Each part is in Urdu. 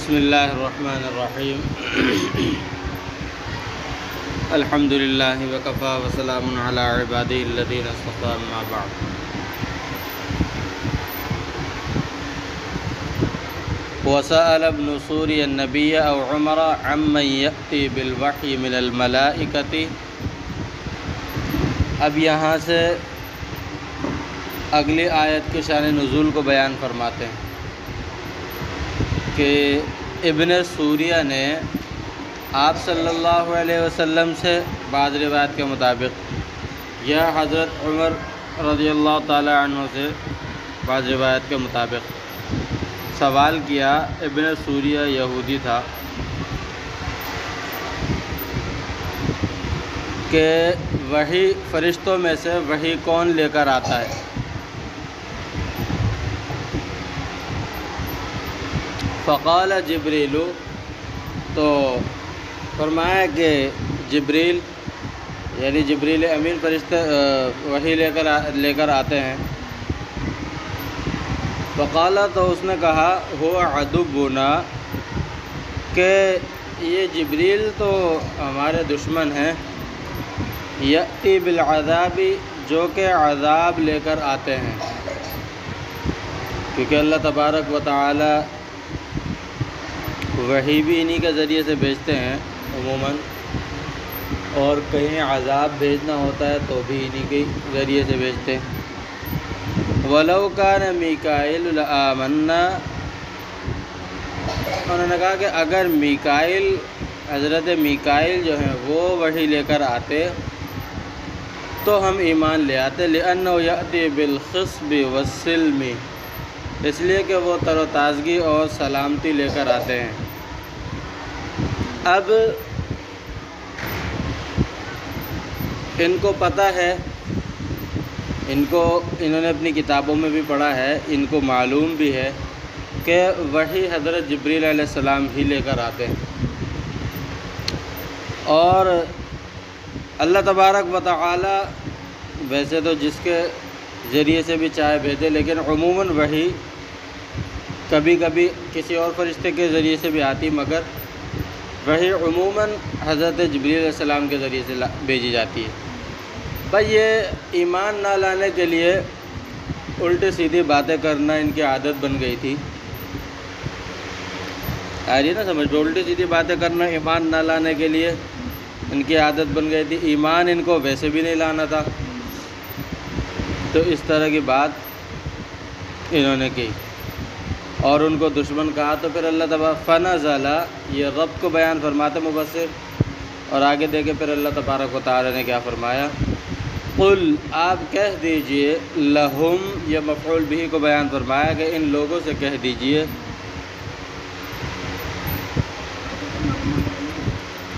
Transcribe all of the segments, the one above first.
بسم اللہ الرحمن الرحیم الحمد للہ وکفی وسلام علی عبادہ الذین اصطفی اما بعد وسأل ابن سوری النبی او عمر عمن یأتی بالوحی من الملائکۃ۔ اب یہاں سے اگلی آیت کے شان نزول کو بیان فرماتے ہیں کہ ابن سوریہ نے آپ صلی اللہ علیہ وسلم سے بعض روایت کے مطابق یا حضرت عمر رضی اللہ تعالی عنہ سے بعض روایت کے مطابق سوال کیا۔ ابن سوریہ یہودی تھا کہ وحی فرشتوں میں سے وحی کون لے کر آتا ہے؟ فقال جبریل، تو فرمایا کہ جبریل یعنی جبریل امین فرشتے وحی لے کر آتے ہیں۔ فقال، تو اس نے کہا ہو عدونا، کہ یہ جبریل تو ہمارے دشمن ہیں، یأتی بالعذاب، جو کہ عذاب لے کر آتے ہیں، کیونکہ اللہ تبارک و تعالی وحی بھی انہی کے ذریعے سے بھیجتے ہیں عموماً، اور کہیں عذاب بھیجنا ہوتا ہے تو بھی انہی کے ذریعے سے بھیجتے ہیں۔ وَلَوْ كَانَ میکائیل لَآمَنَّا، انہوں نے کہا کہ اگر میکائیل حضرت میکائیل جو ہیں وہ وحی لے کر آتے تو ہم ایمان لے آتے، لِأَنَّهُ يَأْتِي بِالْخِصْبِ وَالسِّلْمِ، اس لیے کہ وہ تر و تازگی اور سلامتی لے کر آتے ہیں۔ اب ان کو پتہ ہے، انہوں نے اپنی کتابوں میں بھی پڑھا ہے، ان کو معلوم بھی ہے کہ وحی حضرت جبریل علیہ السلام ہی لے کر آتے ہیں، اور اللہ تبارک و تعالی ویسے تو جس کے ذریعے سے بھی چاہے بھیجے، لیکن عموماً وحی کبھی کبھی کسی اور فرشتے کے ذریعے سے بھی آتی، مگر وحی عموماً حضرت جبریل علیہ السلام کے ذریعے سے بھیجی جاتی ہے۔ بھائی یہ ایمان نہ لانے کے لیے الٹی سیدھی باتیں کرنا ان کی عادت بن گئی تھی، آ رہی ہے نا سمجھ پہ؟ الٹی سیدھی باتیں کرنا ایمان نہ لانے کے لیے ان کی عادت بن گئی تھی، ایمان ان کو ویسے بھی نہیں لانا تھا، تو اس طرح کی بات انہوں نے کی اور ان کو دشمن کہا۔ تو پھر اللہ تبارک فنزل، یہ رب کو بیان فرماتے مفسر، اور آگے دیکھیں پھر اللہ تبارک و تعالی نے کیا فرمایا۔ قل، آپ کہہ دیجئے، لہم، یہ مفعول بھی کو بیان فرمایا کہ ان لوگوں سے کہہ دیجئے،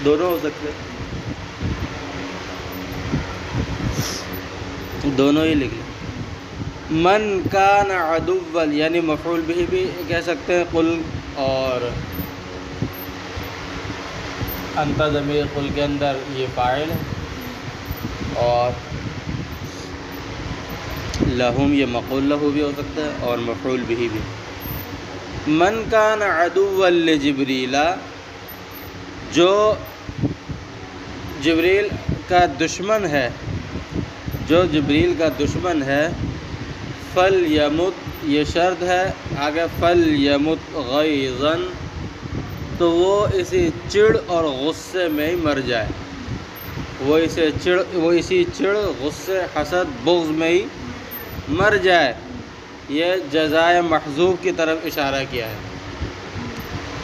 دونوں ہو سکتے، دونوں ہی لکھ لیں۔ من کان عدوا، یعنی مفعول بھی کہہ سکتے ہیں قل، اور انت ضمیر قل کے اندر یہ فاعل ہے، اور لہم یہ مقول لہو بھی ہو سکتا ہے اور مفعول بھی۔ من کان عدوا لجبریل، جو جبریل کا دشمن ہے، جو جبریل کا دشمن ہے، فَلْيَمُتْ، یہ شرط ہے آگے، فَلْيَمُتْ غَيْظًا، تو وہ اسی چڑ اور غصے میں ہی مر جائے، وہ اسی چڑ، غصے، حسد، بغض میں ہی مر جائے۔ یہ جزائے محذوف کی طرف اشارہ کیا ہے،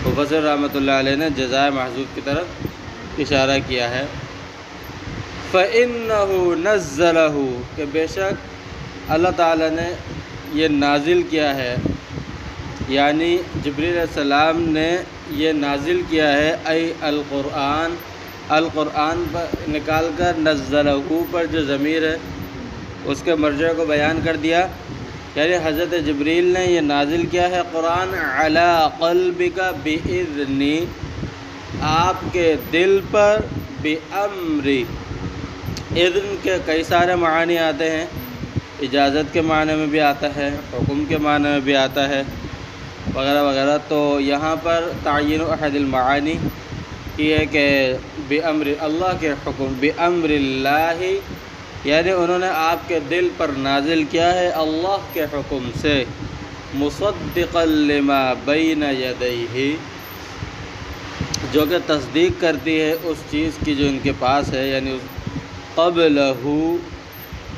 مفسر رحمۃ اللہ علیہ نے جزائے محذوف کی طرف اشارہ کیا ہے۔ فَإِنَّهُ نَزَّلَهُ، کہ بے شک اللہ تعالیٰ نے یہ نازل کیا ہے، یعنی جبریل علیہ السلام نے یہ نازل کیا ہے، ای القرآن، القرآن پر نکال کر نزلہ پر جو ضمیر ہے اس کے مرجع کو بیان کر دیا، یعنی حضرت جبریل نے یہ نازل کیا ہے قرآن، علی قلبک بإذنی، آپ کے دل پر، بأمری، اذن کے کئی سارے معنی آتے ہیں، اجازت کے معنی میں بھی آتا ہے، حکم کے معنی میں بھی آتا ہے، وغیرہ وغیرہ۔ تو یہاں پر تعین احد المعانی یہ ہے کہ بِأَمْرِ اللہ کے حکم، بِأَمْرِ اللہ، یعنی انہوں نے آپ کے دل پر نازل کیا ہے اللہ کے حکم سے، مصدقا لما بین یدیہ، جو کہ تصدیق کرتی ہے اس چیز کی جو ان کے پاس ہے، یعنی قبلہ،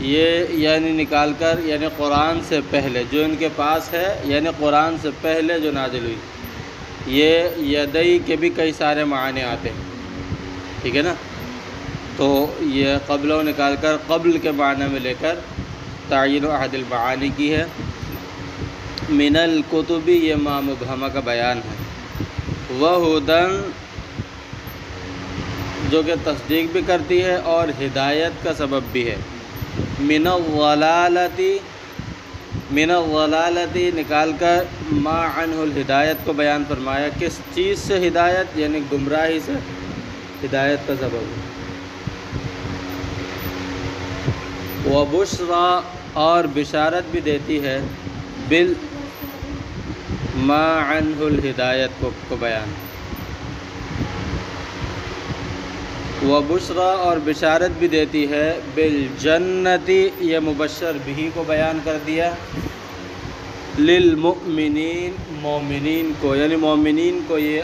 یہ یعنی نکال کر یعنی قرآن سے پہلے جو ان کے پاس ہے، یعنی قرآن سے پہلے جو نازل ہوئی۔ یہ یدئی کے بھی کئی سارے معنی آتے ہیں، ٹھیک ہے نا، تو یہ قبلہ نکال کر قبل کے معنی میں لے کر تعین احد المعانی کی ہے۔ من الکتبی، یہ ما مبہمہ کا بیان ہے، وہدن، جو کہ تصدیق بھی کرتی ہے اور ہدایت کا سبب بھی ہے۔ من الضلالتی، من الضلالتی نکال کر ما عنہ الہدایت کو بیان فرمایا، کس چیز سے ہدایت، یعنی گمراہی سے ہدایت کا سبب ہے۔ وبشرا، اور بشارت بھی دیتی ہے، بال ما عنہ الہدایت کو بیان، وبشرا، اور بشارت بھی دیتی ہے، بالجنتی، یہ مبشر بھی کو بیان کر دیا، للمؤمنین، مومنین کو، یعنی مومنین کو یہ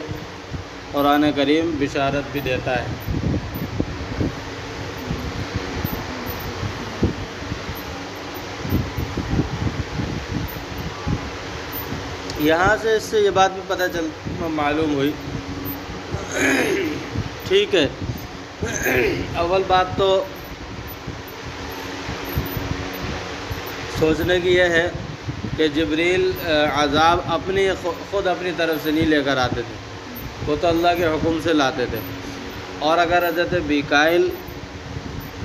قرآن کریم بشارت بھی دیتا ہے۔ یہاں سے اس سے یہ بات بھی پتہ معلوم ہوئی، ٹھیک ہے، اول بات تو سوچنے کی یہ ہے کہ جبریل عذاب خود اپنی طرف سے نہیں لے کر آتے تھے، وہ تو اللہ کے حکم سے لاتے تھے، اور اگر حضرت میکائیل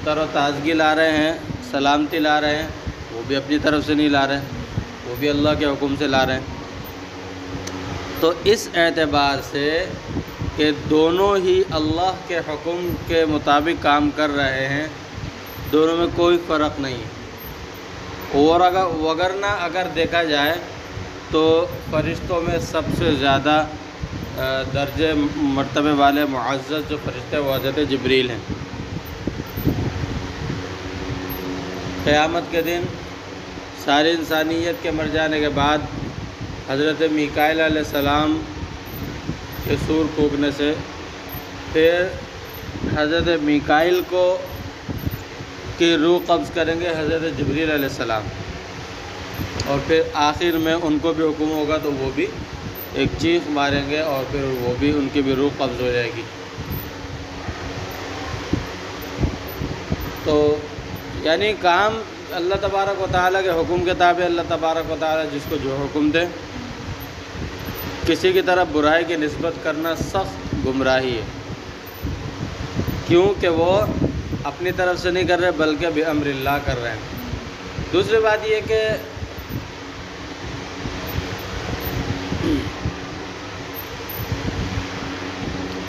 تر و تازگی لا رہے ہیں، سلامتی لا رہے ہیں، وہ بھی اپنی طرف سے نہیں لا رہے ہیں، وہ بھی اللہ کے حکم سے لا رہے ہیں۔ تو اس اعتبار سے کہ دونوں ہی اللہ کے حکم کے مطابق کام کر رہے ہیں، دونوں میں کوئی فرق نہیں ہے، اور وگرنہ اگر دیکھا جائے تو فرشتوں میں سب سے زیادہ درجے مرتبے والے معزز جو فرشتے وہ حضرت جبریل ہیں۔ قیامت کے دن ساری انسانیت کے مر جانے کے بعد حضرت میکائیل علیہ السلام کے سور پھونکنے سے پھر حضرت میکائیل کی روح قبض کریں گے حضرت جبریل علیہ السلام، اور پھر آخر میں ان کو بھی حکم ہوگا تو وہ بھی ایک چیخ ماریں گے اور پھر وہ بھی ان کی بھی روح قبض ہو جائے گی۔ تو یعنی کام اللہ تبارک و تعالیٰ کے حکم کے تابع، اللہ تبارک و تعالیٰ جس کو جو حکم دے، کسی کی طرف برائی کی نسبت کرنا سخت گمراہی ہے، کیونکہ وہ اپنی طرف سے نہیں کر رہے بلکہ بِأَمْرِ اللہ کر رہے ہیں۔ دوسری بات یہ کہ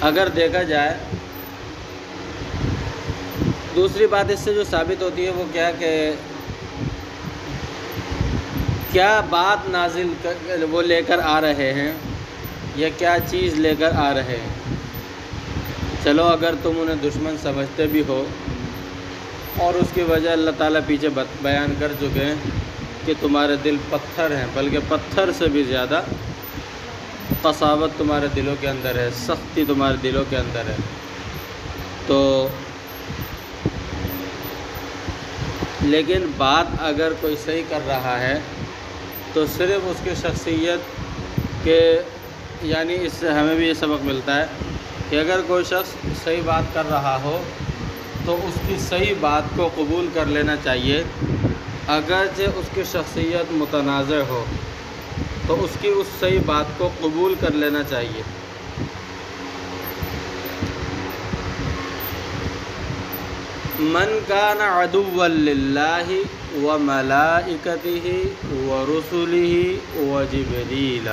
اگر دیکھا جائے، دوسری بات اس سے جو ثابت ہوتی ہے وہ کیا کہ کیا بات نازل وہ لے کر آ رہے ہیں یا کیا چیز لے کر آ رہے ہیں۔ چلو اگر تم انہیں دشمن سمجھتے بھی ہو، اور اس کی وجہ اللہ تعالیٰ پیچھے بیان کر چکے ہیں کہ تمہارے دل پتھر ہیں، بلکہ پتھر سے بھی زیادہ قساوت تمہارے دلوں کے اندر ہے، سختی تمہارے دلوں کے اندر ہے، تو لیکن بات اگر کوئی صحیح کر رہا ہے تو صرف اس کی شخصیت کے، یعنی اس سے ہمیں بھی یہ سبق ملتا ہے کہ اگر کوئی شخص صحیح بات کر رہا ہو تو اس کی صحیح بات کو قبول کر لینا چاہیے، اگرچہ اس کی شخصیت متنازع ہو تو اس کی اس صحیح بات کو قبول کر لینا چاہیے۔ من کان عدوا للہ وملائکتہ ورسلہ وجبریل،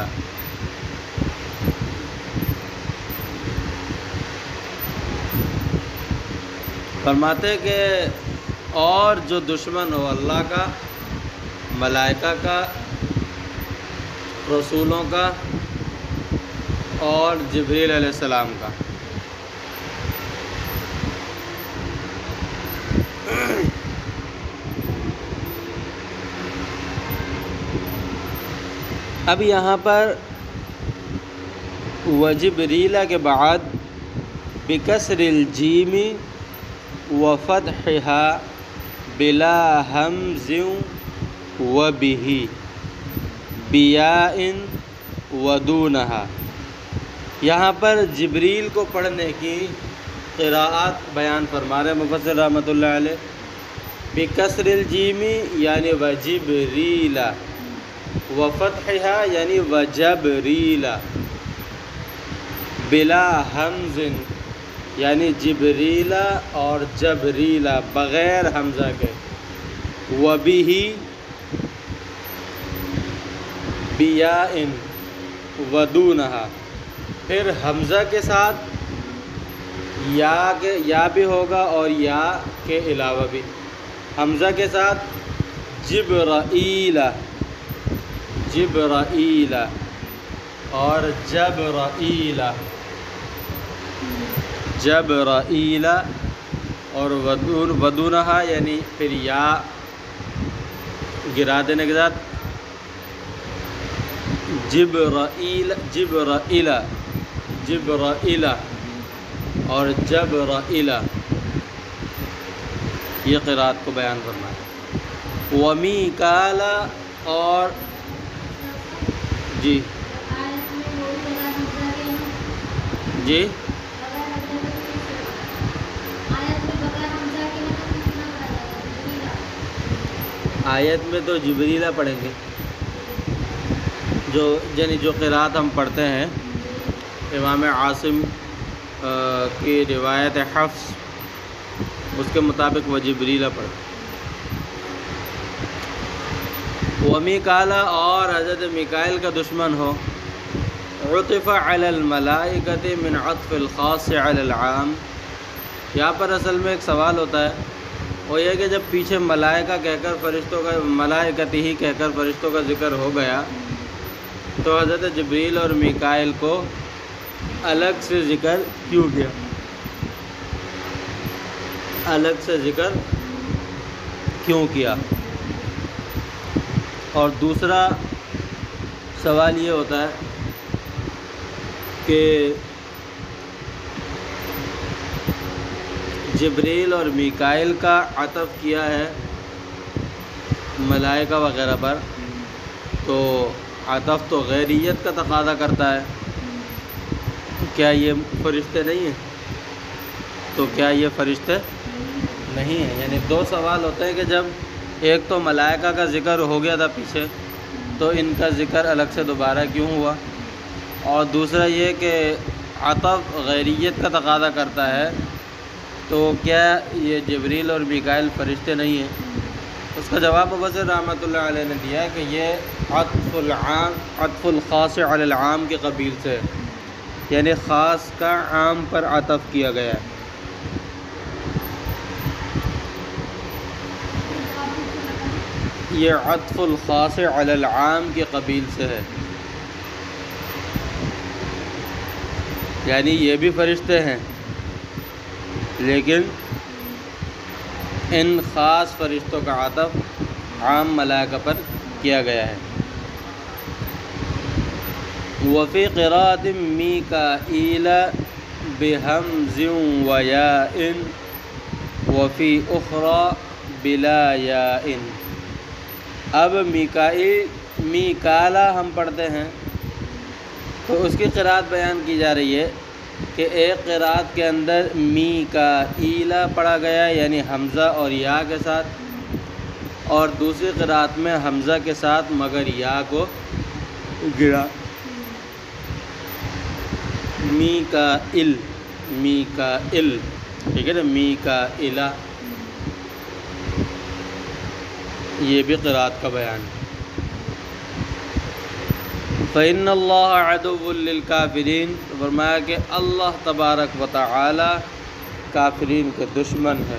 فرماتے کہ اور جو دشمن ہو اللہ کا، ملائکہ کا، رسولوں کا اور جبریل علیہ السلام کا۔ اب یہاں پر وجبریل کے بعد بکسر الجیم وفتحها بلا ہمز وبہ بیاء ودونہا، یہاں پر جبریل کو پڑھنے کی قراءات بیان فرما رہے مفسر رحمۃ اللہ علیہ۔ بکسر الجیم یعنی وجبریل، وفتحها یعنی وجبریل، بلا حمز یعنی جبریل اور جبریل بغیر حمزہ کے، وبہ بیاء ودونہا، پھر حمزہ کے ساتھ یا بھی ہوگا اور یا کے علاوہ بھی، حمزہ کے ساتھ جبرائیل جبرائیل اور جبرائیل جبرائیل اور ودونہا یعنی پھر یا گرا دینے کے ساتھ جبرائیل جبرائیل جبرائیل اور جبرائیل، یہ قرات کو بیان کرنا ہے۔ ومیکال اور جی جی آیت میں تو جبریلہ پڑھیں گے، جو قرات ہم پڑھتے ہیں امام عاصم کی روایت حفص، اس کے مطابق وہ جبریلہ پڑھتے۔ ومیکال اور حضرت میکائیل کا دشمن ہو، عطف علی الملائکۃ من عطف الخاص علی العام، یہاں پر اصل میں ایک سوال ہوتا ہے، وہ یہ کہ جب پیچھے ملائکہ کہہ کر فرشتوں کا ملائکتی ہی کہہ کر فرشتوں کا ذکر ہو گیا تو حضرت جبریل اور میکائیل کو الگ سے ذکر کیوں کیا، الگ سے ذکر کیوں کیا؟ اور دوسرا سوال یہ ہوتا ہے کہ جبریل اور میکائیل کا عطف کیا ہے ملائکہ وغیرہ پر، تو عطف تو غیریت کا تقاضا کرتا ہے، کیا یہ فرشتے نہیں ہیں؟ تو کیا یہ فرشتے نہیں ہیں؟ یعنی دو سوال ہوتے ہیں کہ جب ایک تو ملائکہ کا ذکر ہو گیا تھا پیچھے، تو ان کا ذکر الگ سے دوبارہ کیوں ہوا؟ اور دوسرا یہ کہ عطف غیریت کا تقاضا کرتا ہے، تو کیا یہ جبریل اور میکائیل فرشتے نہیں ہیں؟ اس کا جواب مفسر رحمۃ اللہ علیہ نے دیا ہے کہ یہ عطف الخاص علی العام کے قبیل سے، یعنی خاص کا عام پر عطف کیا گیا ہے۔ یہ عطف الخاص علی العام کے قبیل سے ہے، یعنی یہ بھی فرشتے ہیں لیکن ان خاص فرشتوں کا عطف عام ملائکہ پر کیا گیا ہے۔ وفی قراءۃ میکائیل بحمز ویاء وفی اخری بلا یاء، اب میکالا ہم پڑھتے ہیں تو اس کی قراءت بیان کی جا رہی ہے کہ ایک قراءت کے اندر میکائیلا پڑھا گیا یعنی حمزہ اور یا کے ساتھ، اور دوسری قراءت میں حمزہ کے ساتھ مگر یا کو گرا، میکائل میکائل، ٹھیک ہے نا، میکائیلا، یہ بھی قراءت کا بیان ہے۔ فَإِنَّ اللَّهَ عَدُوٌّ لِّلْكَافِرِينَ، تو فرمایا کہ اللہ تبارک و تعالی کافرین کے دشمن ہے۔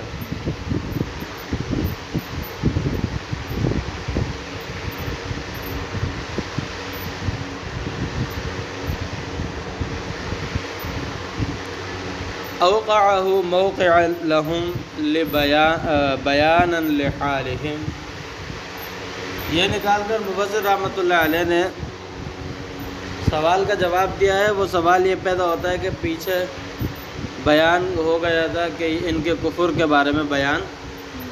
اوقعہ موقع لہم بیانا لحالہم، یہ نکال کر مفسر رحمۃ اللہ علیہ نے سوال کا جواب دیا ہے۔ وہ سوال یہ پیدا ہوتا ہے کہ پیچھے بیان ہو گیا تھا کہ ان کے کفر کے بارے میں بیان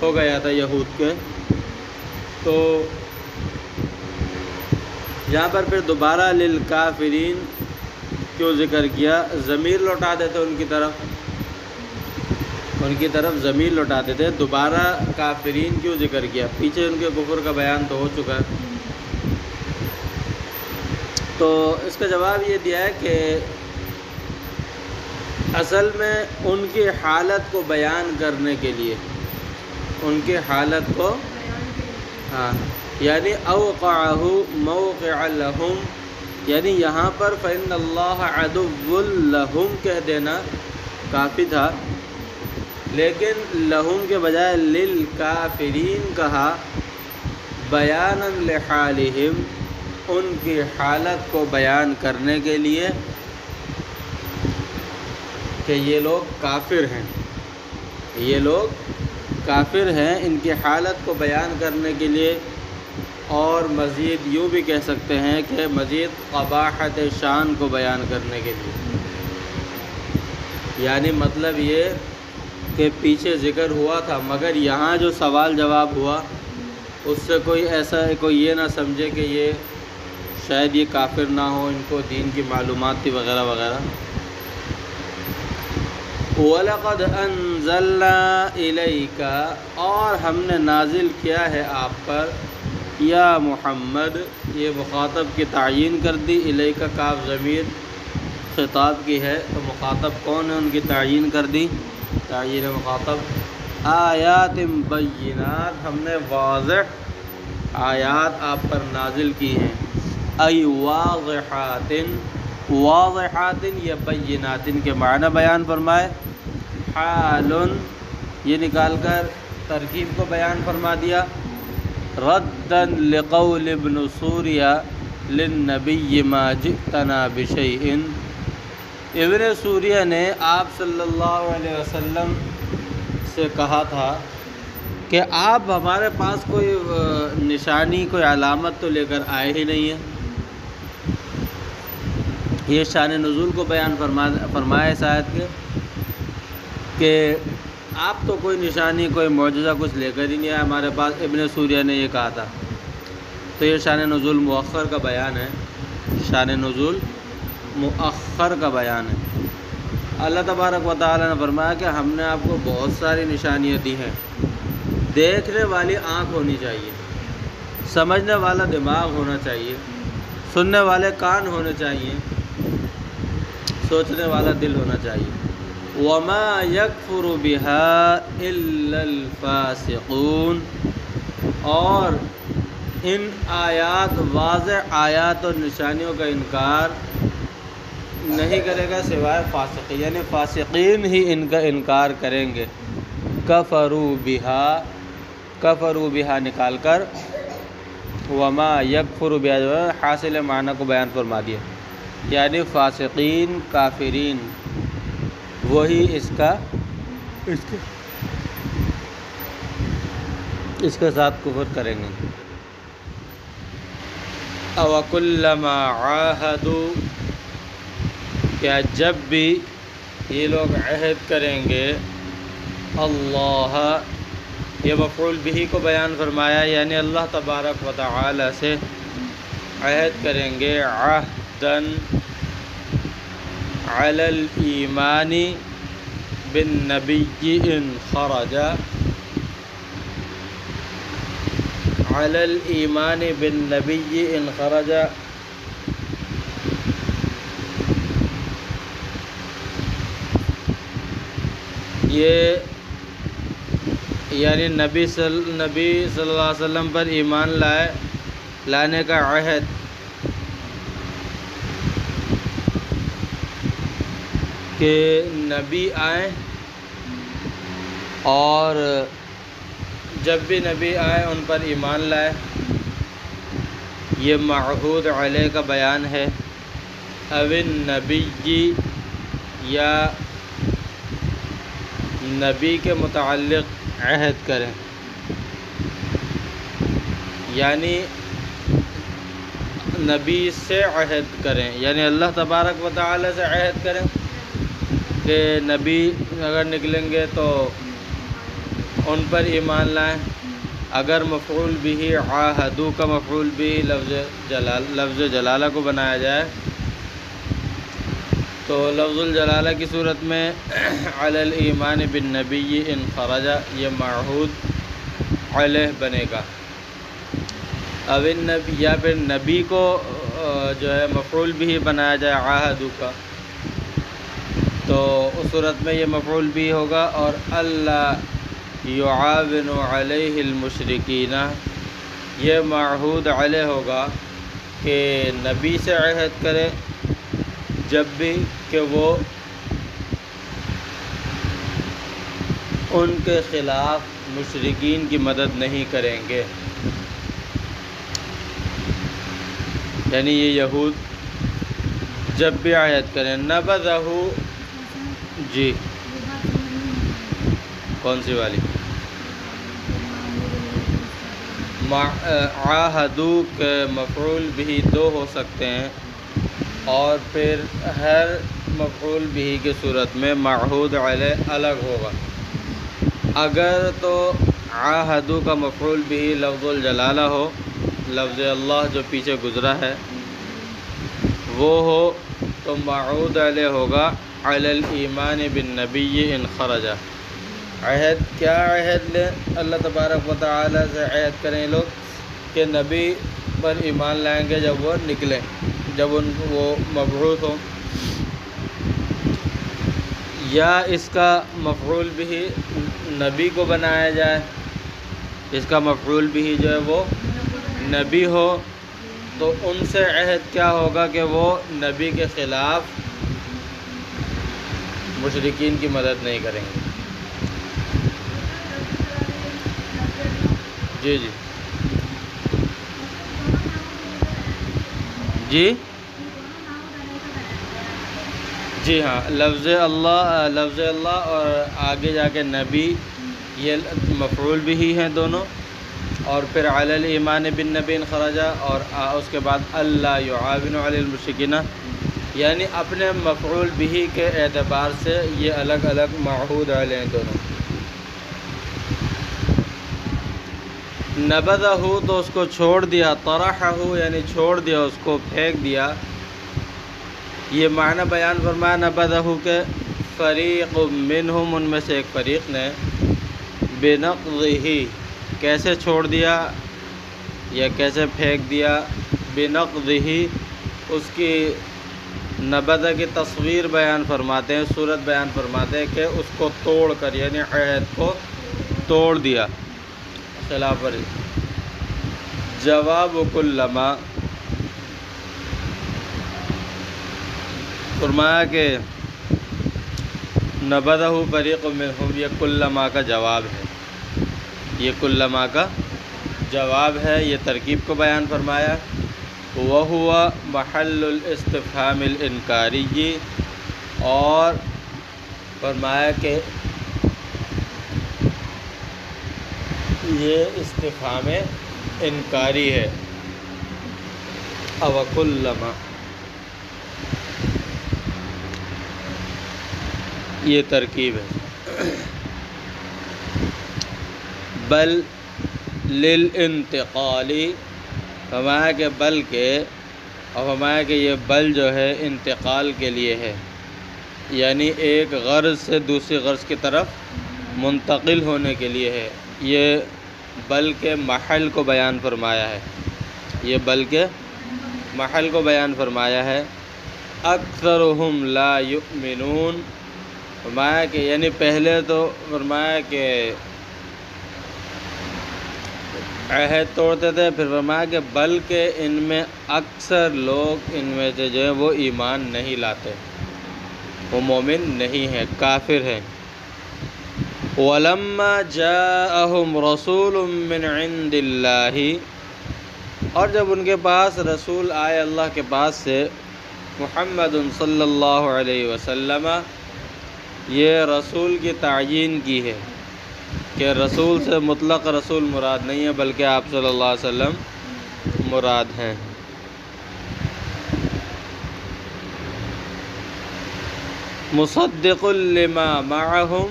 ہو گیا تھا یہود کے، تو یہاں پر پھر دوبارہ للکافرین کیوں ذکر کیا؟ ضمیر لوٹا دیتے ان کی طرف ضمیر لوٹاتے تھے، دوبارہ کافرین کیوں ذکر کیا؟ پیچھے ان کے کفر کا بیان تو ہو چکا ہے۔ تو اس کا جواب یہ دیا ہے کہ اصل میں ان کی حالت کو بیان کرنے کے لیے، ان کی حالت کو یعنی اوقعہ موقع لہم، یعنی یہاں پر فإن اللہ عدو لہم کہہ دینا کافی تھا، لیکن لہم کے بجائے للکافرین کہا بیانا لحالہم، ان کی حالت کو بیان کرنے کے لیے کہ یہ لوگ کافر ہیں، یہ لوگ کافر ہیں، ان کی حالت کو بیان کرنے کے لیے، اور مزید یوں بھی کہہ سکتے ہیں کہ مزید قباحت شان کو بیان کرنے کے لیے، یعنی مطلب یہ کہ پیچھے ذکر ہوا تھا مگر یہاں جو سوال جواب ہوا اس سے کوئی یہ نہ سمجھے کہ یہ شاید یہ کافر نہ ہو، ان کو دین کی معلومات تھی وغیرہ وغیرہ۔ وَلَقَدْ أَنزَلْنَا إِلَيْكَ، اور ہم نے نازل کیا ہے آپ پر، یا محمد، یہ مخاطب کی تعیین کر دی، الیک کاف ضمیر خطاب کی ہے تو مخاطب کون ہے ان کی تعیین کر دی، تعیین مخاطب۔ آیات بینات، ہم نے واضح آیات آپ پر نازل کی ہیں، ای واضحات، واضحات یہ بینات کے معنی بیان فرمائے، حال یہ نکال کر ترکیب کو بیان فرما دیا، ردا لقول ابن سوریہ للنبی ما جئتنا بشیء، ابن سوریہ نے آپ صلی اللہ علیہ وسلم سے کہا تھا کہ آپ ہمارے پاس کوئی نشانی، کوئی علامت تو لے کر آئے ہی نہیں ہیں۔ یہ شان نزول کو بیان فرمایا اس آیت کے کہ آپ تو کوئی نشانی، کوئی معجزہ کچھ لے کر ہی نہیں آئے ہمارے پاس، ابن سوریہ نے یہ کہا تھا۔ تو یہ شان نزول مؤخر کا بیان ہے، شان نزول مؤخر کا بیان ہے۔ اللہ تبارک و تعالیٰ نے فرمایا کہ ہم نے آپ کو بہت ساری نشانیاں دی ہیں، دیکھنے والی آنکھ ہونی چاہیے، سمجھنے والا دماغ ہونا چاہیے، سننے والے کان ہونے چاہیے، سوچنے والا دل ہونا چاہیے۔ وَمَا يَكْفُرُ بِهَا إِلَّا الْفَاسِقُونَ، اور ان آیات، واضح آیات اور نشانیوں کا انکار نہیں کرے گا سوائے فاسقین، یعنی فاسقین ہی ان کا انکار کریں گے۔ کفروا بها، کفروا بها نکال کر وما یکفر بها جو ہے حاصل معنی کو بیان فرما دیا، یعنی فاسقین، کافرین وہی اس کے ساتھ کفر کریں گے۔ اَوَكُلَّمَا عَاهَدُوا، کیا جب بھی یہ لوگ عہد کریں گے، اللہ یہ مفعول بہ کو بیان فرمایا، یعنی اللہ تبارک و تعالی سے عہد کریں گے، عہداً علی الایمان بالنبی ان خرج، علی الایمان بالنبی ان خرج، یہ یعنی نبی صلی اللہ علیہ وسلم پر ایمان لانے کا عہد، کہ نبی آئیں اور جب بھی نبی آئے ان پر ایمان لائے، یہ معہود علیہ کا بیان ہے۔ او النبی، یا نبی کے متعلق عہد کریں، یعنی نبی سے عہد کریں، یعنی اللہ تبارک و تعالی سے عہد کریں کہ نبی اگر نکلیں گے تو ان پر ایمان لائیں۔ اگر مفعول بھی عاہدو کا مفعول بھی لفظ جلالہ کو بنایا جائے تو لفظ الجلالہ کی صورت میں علی الایمان بالنبی ان خرج، یہ معہود علیہ بنے گا۔ اب النبی یا پھر نبی کو جو ہے مفعول بھی بنایا جائے عاہدو کا تو اس صورت میں یہ مفعول بھی ہوگا، اور اللہ یعاون علیہ المشرکین، یہ معہود علیہ ہوگا کہ نبی سے عہد کرے جب بھی کہ وہ ان کے خلاف مشرکین کی مدد نہیں کریں گے، یعنی یہ یہود جب بھی عہد کریں۔ نبذہ، جی کون سی والی؟ عاہدو کے مفعول بھی دو ہو سکتے ہیں، اور پھر ہر مفعول بھی کی صورت میں معہود علیہ الگ ہوگا۔ اگر تو عاہدو کا مفعول بھی لفظ الجلالہ ہو، لفظ اللہ جو پیچھے گزرا ہے وہ ہو، تو معہود علیہ ہوگا علی الایمان بالنبی ان خرج۔ عہد کیا عہد لیں اللہ تبارک و تعالی سے عہد کریں لوگ کہ نبی پر ایمان لائیں گے جب وہ نکلیں، جب وہ مبعوث ہوں، یا اس کا مفعول بھی نبی کو بنایا جائے، اس کا مفعول بھی جو ہے وہ نبی ہو، تو ان سے عہد کیا ہوگا کہ وہ نبی کے خلاف مشرکین کی مدد نہیں کریں گے۔ جی جی جی جی ہاں، لفظ اللہ اور آگے جا کے نبی یہ مفعول بھی ہی ہیں دونوں، اور پھر علی الایمان بالنبی خرجہ، اور اس کے بعد اللہ یعاون علی المشرکین، یعنی اپنے مفعول بھی کے اعتبار سے یہ الگ الگ معہود علیہ ہیں دونوں۔ نبذہ تو اس کو چھوڑ دیا، طرحہ یعنی چھوڑ دیا، اس کو پھینک دیا، یہ معنی بیان فرمایا نبذہ کہ فریق منہم، ان میں سے ایک فریق نے، بنقضہ کیسے چھوڑ دیا یا کیسے پھینک دیا، بنقضہ اس کی نبذہ کی تصویر بیان فرماتے ہیں، صورت بیان فرماتے ہیں کہ اس کو توڑ کر، یعنی عہد کو توڑ دیا، خلاف ورزی۔ جواب کلما، فرمایا کہ نبذہ فریق منہم، یہ کلما کا جواب ہے، یہ کلما کا جواب ہے، یہ ترکیب کو بیان فرمایا۔ وَهُوَ مَحَلُّ الْاِسْتِفْهَامِ الْإِنْكَارِيِّ، اور فرمایا کہ یہ استفہام انکاری ہے۔ اوَكُلَّمَا، یہ ترکیب ہے۔ بل للانتقالی، فرمایا کہ بل کے، اور فرمایا کہ یہ بل جو ہے انتقال کے لیے ہے، یعنی ایک غرض سے دوسری غرض کی طرف منتقل ہونے کے لیے ہے۔ یہ بل کے محل کو بیان فرمایا ہے، یہ بل کے محل کو بیان فرمایا ہے۔ اکثرہم لا یؤمنون، فرمایا کہ یعنی پہلے تو فرمایا کہ عہد توڑتے تھے، پھر فرمایا کہ بلکہ ان میں اکثر لوگ ان میں سے جو ہے وہ ایمان نہیں لاتے، وہ مومن نہیں ہیں، کافر ہیں۔ وَلَمَّا جَاءَهُمْ رَسُولٌ مِّنْ عِنْدِ اللَّهِ، اور جب ان کے پاس رسول آئے اللہ کے پاس سے، محمد صلی اللہ علیہ وسلم، یہ رسول کی تعیین کی ہے کہ رسول سے مطلق رسول مراد نہیں ہے بلکہ آپ صلی اللہ علیہ وسلم مراد ہیں۔ مصدق لما معہم،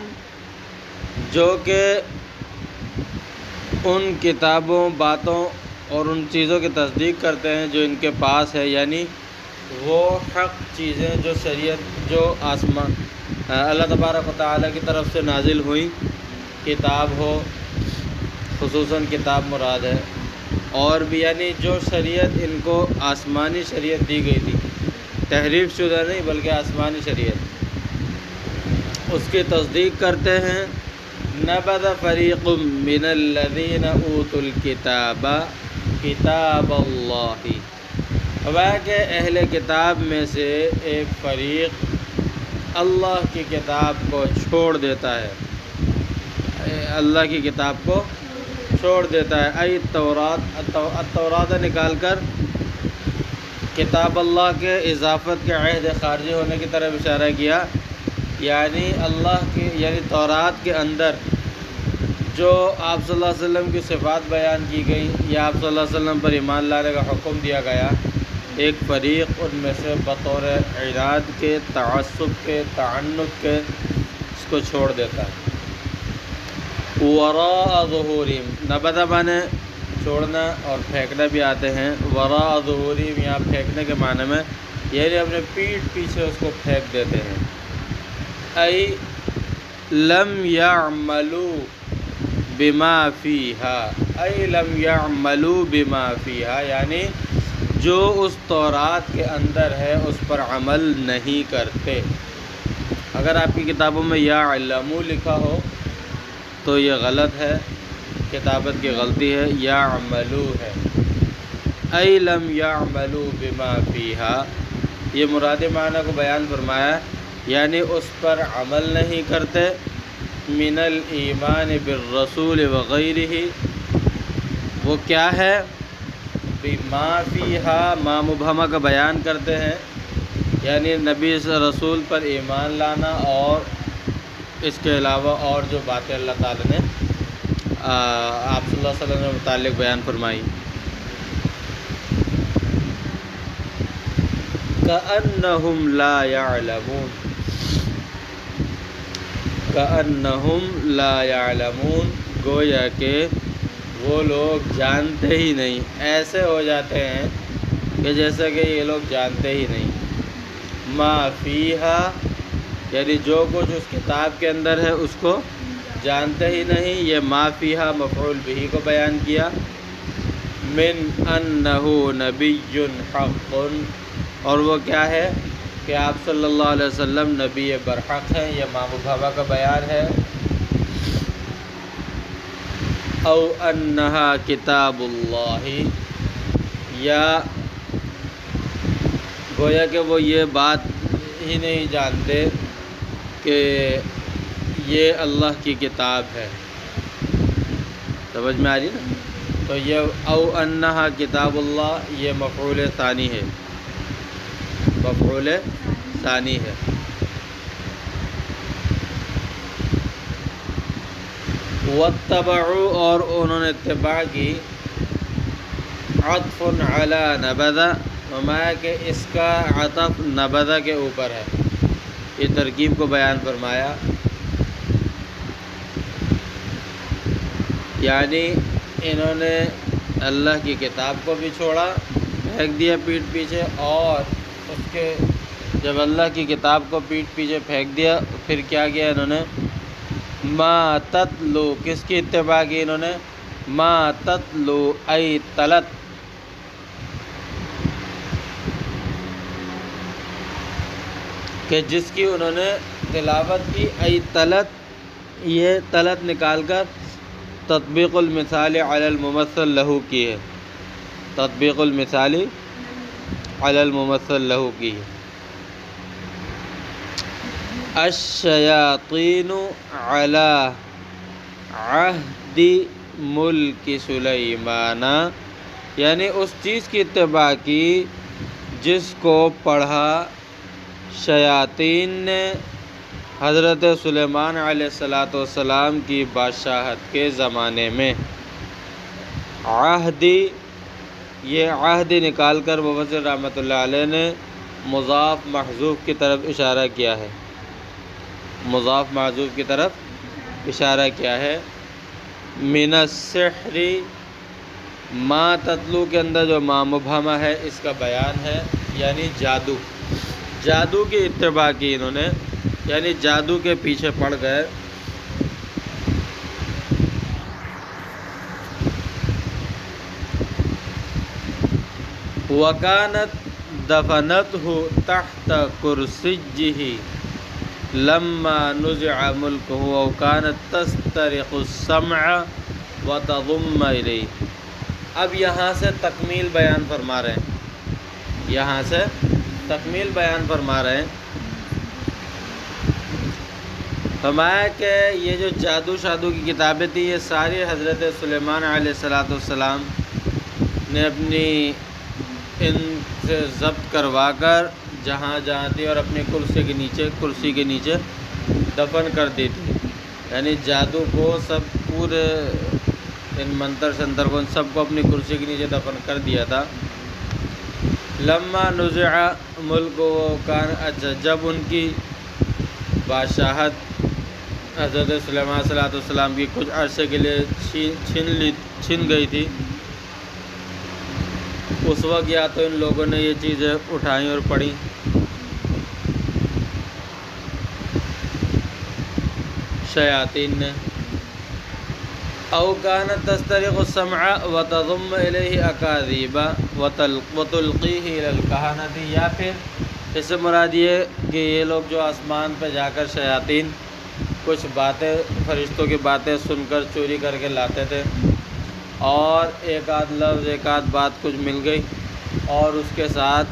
جو کہ ان کتابوں، باتوں اور ان چیزوں کی تصدیق کرتے ہیں جو ان کے پاس ہے، یعنی وہ حق چیزیں جو شریعت، جو آسمان اللہ تبارک و تعالیٰ کی طرف سے نازل ہوئیں، کتاب ہو، خصوصاً کتاب مراد ہے، اور بھی یعنی جو شریعت ان کو آسمانی شریعت دی گئی تھی، تحریف شدہ نہیں بلکہ آسمانی شریعت، اس کی تصدیق کرتے ہیں۔ نبذ فریق من الذین اوتوا الکتاب کتاب اللہ، وہ کہ اہل کتاب میں سے ایک فریق اللہ کی کتاب کو چھوڑ دیتا ہے، اللہ کی کتاب کو چھوڑ دیتا ہے، ای التورات نکال کر کتاب اللہ کے اضافت کے عہد خارجی ہونے کی طرف اشارہ کیا، یعنی اللہ کی، یعنی تورات کے اندر جو آپ صلی اللہ علیہ وسلم کی صفات بیان کی گئی یا آپ صلی اللہ علیہ وسلم پر ایمان لانے کا حکم دیا گیا، ایک فریق ان میں سے بطور عناد کے، تعصب کے، تعنت کے اس کو چھوڑ دیتا ہے۔ وراء ظہورہم، نبذ مانے چھوڑنا اور پھینکنا بھی آتے ہیں، وراء ظہورہم یہاں پھینکنے کے معنی میں یعنی اپنے پیٹھ پیچھے اس کو پھینک دیتے ہیں، ای لم یعملوا بما فیہا، ای لم یعملوا بما فیہا، یعنی جو اس تورات کے اندر ہے اس پر عمل نہیں کرتے۔ اگر آپ کی کتابوں میں یعلموا لکھا ہو تو یہ غلط ہے، کتابت کی غلطی ہے، یعملوا ہے۔ ای لم یعملوا بما فیہا، یہ مراد معنی کو بیان فرمایا، یعنی اس پر عمل نہیں کرتے، من الایمان بالرسول وغیرہ، وہ کیا ہے؟ بما فیہا، ما مبہمہ کا بیان کرتے ہیں، یعنی نبی رسول پر ایمان لانا اور اس کے علاوہ اور جو باتیں اللہ تعالیٰ نے آپ صلی اللہ علیہ وسلم کے متعلق بیان فرمائی۔ کأنہم لا یعلمون، کأنہم لا یعلمون، گویا کہ وہ لوگ جانتے ہی نہیں، ایسے ہو جاتے ہیں کہ جیسا کہ یہ لوگ جانتے ہی نہیں۔ ما فیہا، یعنی جو کچھ اس کتاب کے اندر ہے اس کو جانتے ہی نہیں، یہ ما فیہا مفعول بہ کو بیان کیا۔ من انہ نبی حق، اور وہ کیا ہے کہ آپ صلی اللہ علیہ وسلم نبی برحق ہیں، یہ ما مبہمہ کا بیان ہے۔ او انہا کتاب اللہ، یا گویا کہ وہ یہ بات ہی نہیں جانتے کہ یہ اللہ کی کتاب ہے۔ سمجھ میں آ رہی نا؟ تو یہ او انہا کتاب اللہ یہ مفعول ثانی ہے، مفعول ثانی ہے۔ واتبعوا، اور انہوں نے اتباع کی، عطف علی نبذ، فرمایا کہ اس کا عطف نبذ کے اوپر ہے، یہ ترکیب کو بیان فرمایا، یعنی انہوں نے اللہ کی کتاب کو بھی چھوڑا، پھینک دیا پیٹھ پیچھے، اور اس کے جب اللہ کی کتاب کو پیٹھ پیچھے پھینک دیا پھر کیا کیا انہوں نے؟ ما تتلو، کس کی اتباع کی انہوں نے؟ ما تتلو ای تلت، کہ جس کی انہوں نے تلاوت کی، ای تلت، یہ تلت نکال کر تطبیق المثال علی الممثل لہو کی ہے، تطبیق المثال علی الممثل لہو کی ہے۔ الشیاطین علی عہد ملک سلیمان، یعنی اس چیز کی اتباع کی جس کو پڑھا شیاطین نے حضرت سلیمان علیہ السلام کی بادشاہت کے زمانے میں۔ عہدی، یہ عہدی نکال کر مفسر رحمۃ اللہ علیہ نے مضاف محذوف کی طرف اشارہ کیا ہے، مضاف محذوف کی طرف اشارہ کیا ہے۔ من السحر، ما تتلو کے اندر جو ما مبہمہ ہے اس کا بیان ہے، یعنی جادو، جادو کی اتباع کی انہوں نے، یعنی جادو کے پیچھے پڑ گئے۔ وَكَانَتْ دَفَنَتْهُ تَحْتَ كُرْسِيِّهِ لَمَّا نُزِعَ مُلْكُهُ وَكَانَتْ تَسْتَرِقُ السَّمْعَ وَتَضُمَّ إِلَيْهِ۔ اب یہاں سے تکمیل بیان فرما رہے ہیں، یہاں سے تکمیل بیان فرما رہے ہیں۔ فرمایا کہ یہ جو جادو شادو کی کتابیں تھیں یہ ساری حضرت سلیمان علیہ السلام نے اپنی ان سے ضبط کروا کر جہاں جہاں تھی اور اپنی کرسی کے نیچے دفن کر دی تھی، یعنی جادو کو سب پورے ان منتر شنتر کو ان سب کو اپنی کرسی کے نیچے دفن کر دیا تھا۔ لما نزع ملک و کان، جب ان کی بادشاحت حضرت سلیمان صلی اللہ علیہ وسلم کی کچھ عرصے کے لیے چھن گئی تھی، اس وقت یا تو ان لوگوں نے یہ چیزیں اٹھائیں اور پڑھیں، شیاطین نے، او کانت تسترق السمع وتضم الیہ اکاذیب وتلقیہ الی الکہنۃ، یا پھر اس سے مراد یہ کہ یہ لوگ جو آسمان پہ جا کر شیاطین کچھ باتیں، فرشتوں کی باتیں سن کر چوری کر کے لاتے تھے، اور ایک آدھ لفظ ایک آدھ بات کچھ مل گئی اور اس کے ساتھ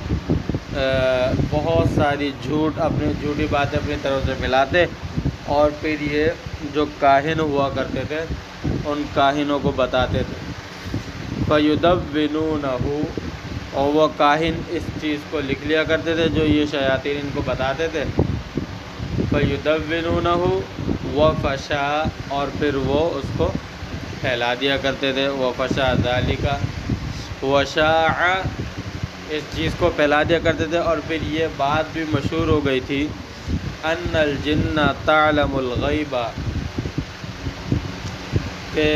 بہت ساری جھوٹی باتیں اپنی طرف سے ملاتے، اور پھر یہ جو کاہن ہوا کرتے تھے ان کاہنوں کو بتاتے تھے۔ فَيُدَوِّنُونَهُ، اور وہ کاہن اس چیز کو لکھ لیا کرتے تھے جو یہ شیاطین ان کو بتاتے تھے۔ فَيُدَوِّنُونَهُ وَفَشَا، اور پھر وہ اس کو پھیلا دیا کرتے تھے۔ وَفَشَا ذَلِكَ، وَشَاعَ، اس چیز کو پھیلا دیا کرتے تھے، اور پھر یہ بات بھی مشہور ہو گئی تھی، أَنَّ الْجِنَّ تَعْلَمُ الْغَيْبَ، کہ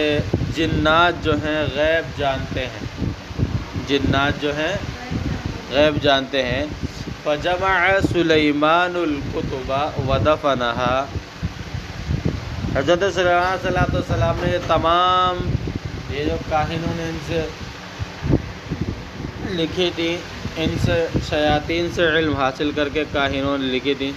جنات جو ہیں غیب جانتے ہیں، جنات جو ہیں غیب جانتے ہیں۔ فَجَمَعَ سُلَيْمَانُ الْكُتُبَ وَدَفَنَهَا، حضرت سلیمان صلی اللہ علیہ وسلم نے یہ تمام یہ جو کاہنوں نے ان سے لکھی تھی، ان سے شیاطین سے علم حاصل کر کے کاہنوں نے لکھی تھی،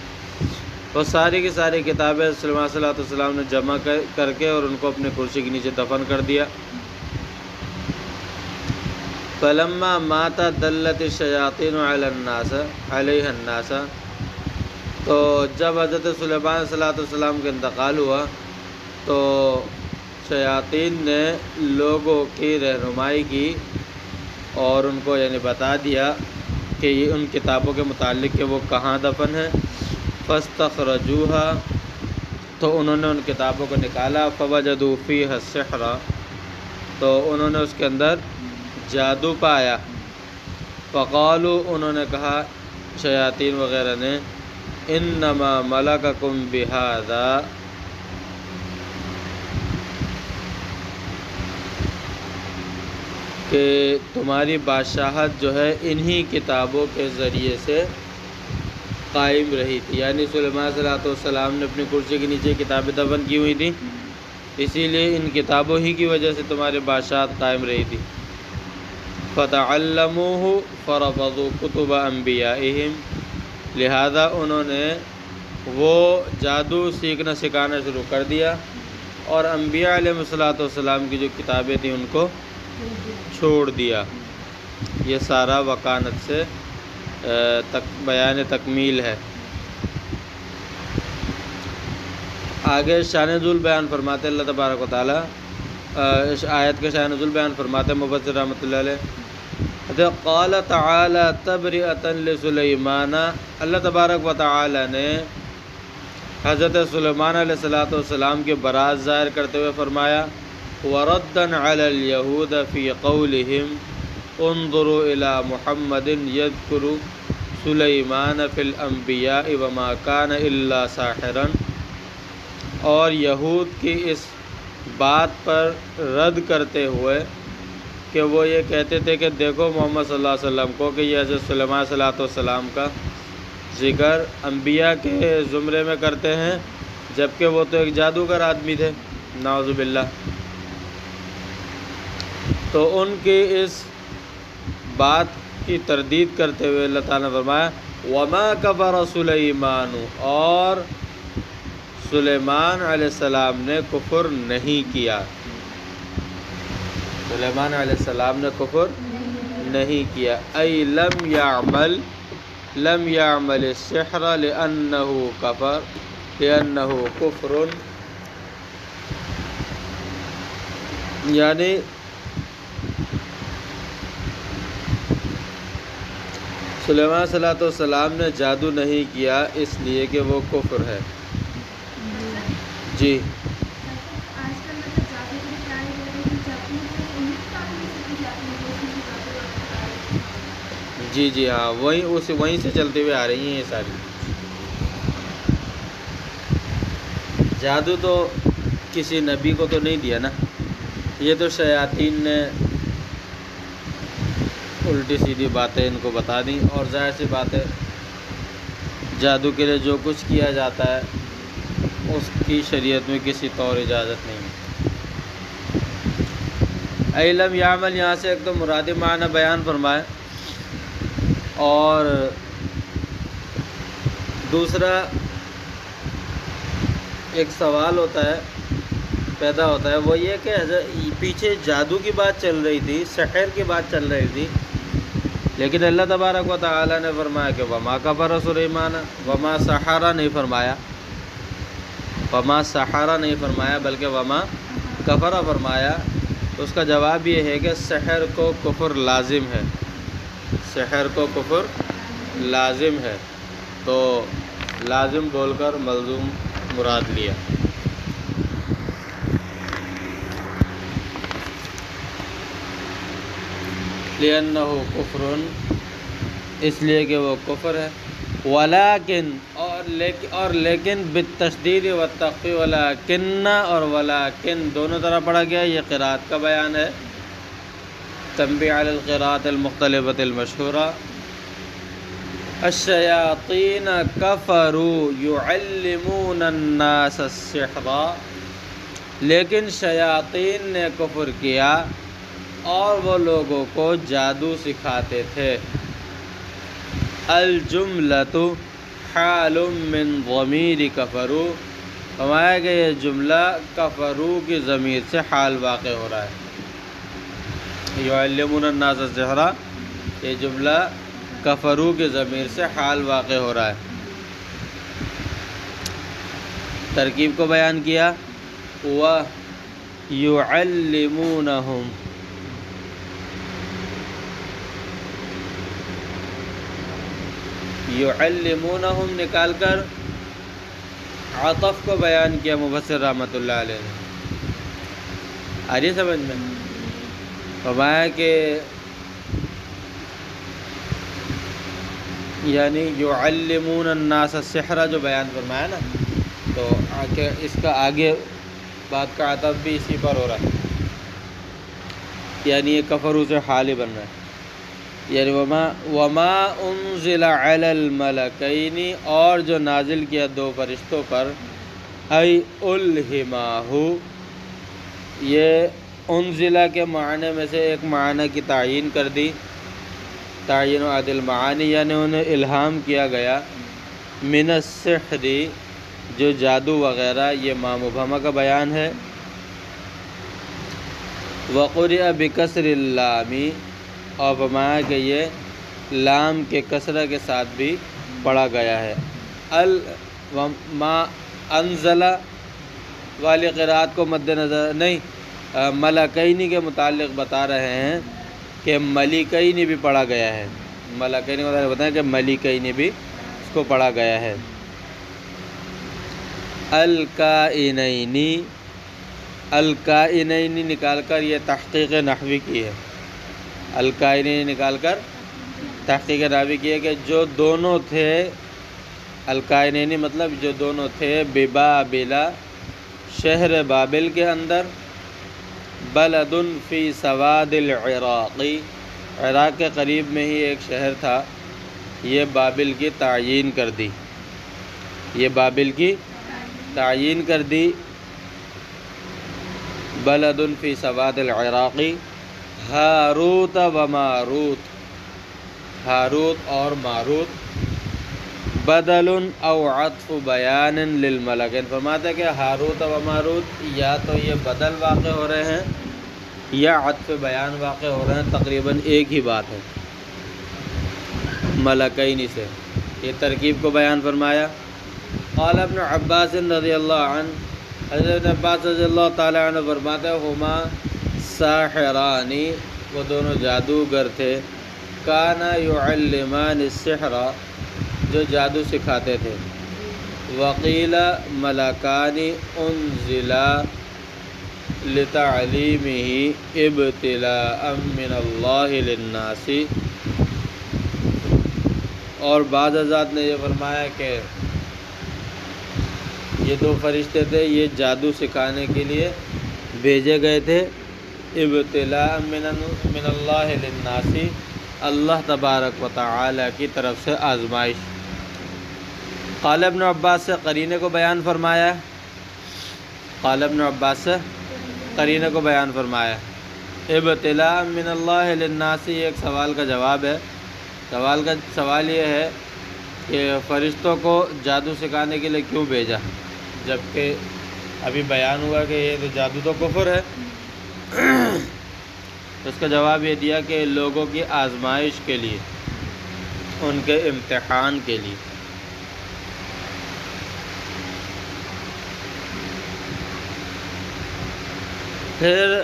وہ ساری کی ساری کتابیں سلیمان صلی اللہ علیہ وسلم نے جمع کر کے اور ان کو اپنے کرسی کے نیچے دفن کر دیا۔ فَلَمَّا مَاتَ دَلَّتِ الشَّيَاطِينُ عَلَيْهَا النَّاسَ، تو جب حضرت سلیمان صلی اللہ علیہ وسلم کا انتقال ہوا تو شیاطین نے لوگوں کی رہنمائی کی اور ان کو یعنی بتا دیا کہ یہ ان کتابوں کے متعلق کہ وہ کہاں دفن ہے۔ فَاسْتَخْرَجُوهَا، تو انہوں نے ان کتابوں کو نکالا۔ فَوَجَدُوا فِيهَا السِّحْرَ، تو انہوں نے اس کے اندر جادو پایا۔ فَقَالُوا، انہوں نے کہا شیاطین وغیرہ نے، اِنَّمَا مَلَكَكُمْ بِهَذَا، کہ تمہاری بادشاہت جو ہے انہی کتابوں کے ذریعے سے قائم رہی تھی، یعنی سلیمان صلی اللہ علیہ وسلم نے اپنی کرسی کے نیچے کتابیں دفن کی ہوئی تھیں، اسی لیے ان کتابوں ہی کی وجہ سے تمہاری بادشاہت قائم رہی تھی۔ فَتَعَلَّمُوهُ فَرَفَضُوا كُتُبَ أَنْبِيَائِهِمْ، لہذا انہوں نے وہ جادو سیکھنا سکھانا شروع کر دیا اور انبیاء علیہ السلام کی جو کتابیں تھیں ان کو چھوڑ دیا۔ یہ سارا وکانت سے بیان تکمیل ہے۔ آگے شان نزول بیان فرماتے اللہ تبارک و تعالیٰ، اس آیت کے شان نزول بیان فرماتے مفسر رحمۃ اللہ علیہ، قال تعالی تبرئۃ لسلیمان، اللہ تبارک و تعالیٰ نے حضرت سلیمان علیہ السلام کے برات ظاہر کرتے ہوئے فرمایا وَرَدًّا عَلَى الْيَهُودَ فِي قَوْلِهِمْ انظُرُوا إِلَى مُحَمَّدٍ يَذْكُرُ سُلَيْمَانَ فِي الْأَنْبِيَاءِ وَمَا كَانَ إِلَّا سَاحِرًا، اور یہود کی اس بات پر رد کرتے ہوئے کہ وہ یہ کہتے تھے کہ دیکھو محمد صلی اللہ علیہ وسلم کو کہ یہ حضرت سلیمان صلی اللہ علیہ وسلم کا ذکر انبیاء کے زمرے میں کرتے ہیں، جبکہ وہ تو ایک جادوگر آدمی تھے، نعوذ باللہ۔ تو ان کی اس بات کی تردید کرتے ہوئے اللہ تعالیٰ نے فرمایا وَمَا كَفَرَ سُلَيْمَانُ، اور سلیمان علیہ السلام نے کفر نہیں کیا، سلیمان علیہ السلام نے کفر نہیں کیا، ای لم يعمل السحر لأنه کفر، یعنی سلیمان صلی اللہ علیہ وسلم نے جادو نہیں کیا اس لیے کہ وہ کفر ہے۔ جی جی ہاں، وہیں سے چلتے ہوئے آ رہی ہیں یہ ساری۔ جادو تو کسی نبی کو تو نہیں دیا نا، یہ تو شیاطین نے الٹی سیدھی باتیں ان کو بتا دیں، اور ظاہر سی بات ہے جادو کے لیے جو کچھ کیا جاتا ہے اس کی شریعت میں کسی طور اجازت نہیں ہے۔ علم یعمل، یہاں سے ایک تو مراد معنی بیان فرمائے، اور دوسرا ایک سوال ہوتا ہے پیدا ہوتا ہے، وہ یہ کہ پیچھے جادو کی بات چل رہی تھی، سحر کی بات چل رہی تھی، لیکن اللہ تبارک و تعالی نے فرمایا کہ وما کفر سلیمان، وما سحر نہیں فرمایا، وما سحر نہیں فرمایا بلکہ وما کفر فرمایا۔ تو اس کا جواب یہ ہے کہ سحر کو کفر لازم ہے، سحر کو کفر لازم ہے، تو لازم بول کر ملزوم مراد لیا۔ لِأَنَّهُ کفر، اس لیے کہ وہ کفر ہے، ولیکن اور لیکن بالتشدید والتخفیف، ولیکن اور ولیکن دونوں طرح پڑھا گیا، یہ قرأت کا بیان ہے، تنبیہ علی القراءۃ المختلفۃ المشہورہ۔ الشیاطین کفروا یعلمون الناس السحر، لیکن شیاطین نے کفر کیا اور وہ لوگوں کو جادو سکھاتے تھے۔ الجملۃ حال من ضمیر کفروا، فرمایا کہ یہ جملہ کفروا کی ضمیر سے حال واقع ہو رہا ہے۔ یعلمون الناس السحر، یہ جملہ کفروا کی ضمیر سے حال واقع ہو رہا ہے۔ ترکیب کو بیان کیا، وَيُعَلِّمُونَهُمْ، یعلمونہم نکال کر عطف کو بیان کیا مفسر رحمۃ اللہ علیہ نے۔ آ رہی ہے سمجھ میں؟ فرمایا کہ یعنی یعلمون الناس السحر جو بیان فرمایا نا، تو اس کا آگے بات کا عطف بھی اسی پر ہو رہا ہے، یعنی یہ کفروا سے حال ہی بن رہا ہے، یعنی وما انزل علی الملکین، اور جو نازل کیا دو فرشتوں پر، ای الہماہ، یہ انزلہ کے معنی میں سے ایک معنی کی تعیین کر دی، تعین و عدل معانی، یعنی انہیں الہام کیا گیا، من السحر، جو جادو وغیرہ، یہ ما مبہمہ کا بیان ہے، وقرئ بکسر اللام، اور فرمایا کہ یہ لام کے کسرہ کے ساتھ بھی پڑھا گیا ہے۔ ما انزل والی قرأت کو مد نظر نہیں، ملکین کے متعلق بتا رہے ہیں کہ ملکین بھی پڑھا گیا ہے، ملکین کے متعلق بتائیں کہ ملکین بھی اس کو پڑھا گیا ہے۔ الکائنینی، الکائنینی نکال کر یہ تحقیق نحوی کی ہے، الکائنینی نکال کر تحقیق نحوی کی ہے کہ جو دونوں تھے، الکائنینی مطلب جو دونوں تھے، ببابلا شہر بابل کے اندر، بلد فی سواد العراقی عراق کے قریب میں ہی ایک شہر تھا، یہ بابل کی تعیین کر دی، یہ بابل کی تعیین کر دی، بلد فی سواد العراقی، ہاروت و ماروت، ہاروت اور ماروت، بدل او عطف بیان للملک، فرماتا ہے کہ ہاروت و ماروت یا تو یہ بدل واقع ہو رہے ہیں یا عطف بیان واقع ہو رہے ہیں، تقریباً ایک ہی بات ہے، ملکین سے یہ ترکیب کو بیان فرمایا۔ قال ابن عباس رضی اللہ عنہ، حضرت عباس رضی اللہ تعالیٰ عنہ فرماتے ہیں، ہما ساحرانی، وہ دونوں جادوگر تھے، کانا یعلمان السحر، جو جادو سکھاتے تھے، وقیل ملکان انزلا لتعلیمہ ابتلاء من اللہ للناس، اور بعض حضرات نے یہ فرمایا کہ یہ دو فرشتے تھے، یہ جادو سکھانے کے لیے بھیجے گئے تھے، ابتلاء من اللہ للناس، اللہ تبارک و تعالی کی طرف سے آزمائش۔ قال ابن عباس سے قرینے کو بیان فرمایا، قال ابن عباس سے قرینے کو بیان فرمایا، ابتلاء من اللہ للناس، یہ ایک سوال کا جواب ہے، سوال یہ ہے کہ فرشتوں کو جادو سکھانے کے لیے کیوں بھیجا، جبکہ ابھی بیان ہوا کہ یہ تو جادو تو کفر ہے۔ اس کا جواب یہ دیا کہ لوگوں کی آزمائش کے لیے، ان کے امتحان کے لیے۔ پھر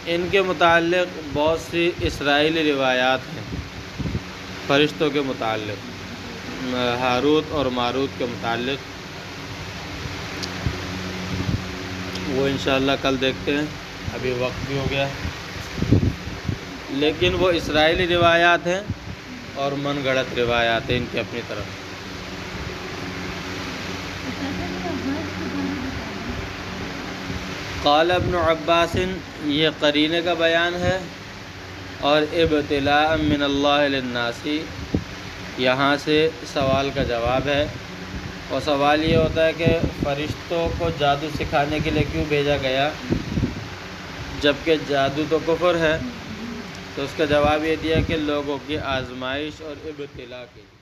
ان کے متعلق بہت سی اسرائیلی روایات ہیں فرشتوں کے متعلق، ہاروت اور ماروت کے متعلق، وہ انشاءاللہ کل دیکھتے ہیں، ابھی وقت بھی ہو گیا، لیکن وہ اسرائیلی روایات ہیں اور من گھڑت روایات ہیں ان کی اپنی طرف۔ قال ابن عباس، یہ قرینے کا بیان ہے، اور ابتلاء من اللہ للناس یہاں سے سوال کا جواب ہے، اور سوال یہ ہوتا ہے کہ فرشتوں کو جادو سکھانے کے لیے کیوں بھیجا گیا جبکہ جادو تو کفر ہے، تو اس کا جواب یہ دیا کہ لوگوں کی آزمائش اور ابتلاء کے لیے۔